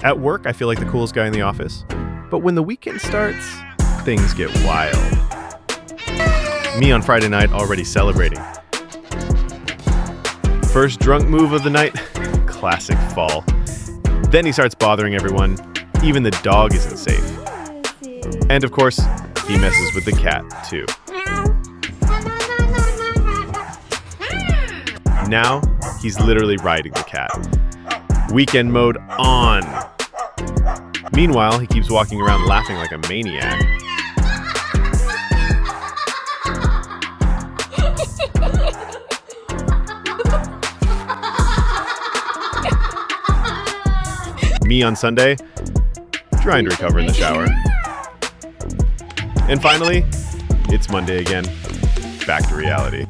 At work, I feel like the coolest guy in the office. But when the weekend starts, things get wild. Me on Friday night already celebrating. First drunk move of the night, classic fall. Then he starts bothering everyone. Even the dog isn't safe. And of course, he messes with the cat too. Now, he's literally riding the cat. Weekend mode on. Meanwhile, he keeps walking around laughing like a maniac. Me on Sunday, trying to recover in the shower. And finally, it's Monday again. Back to reality.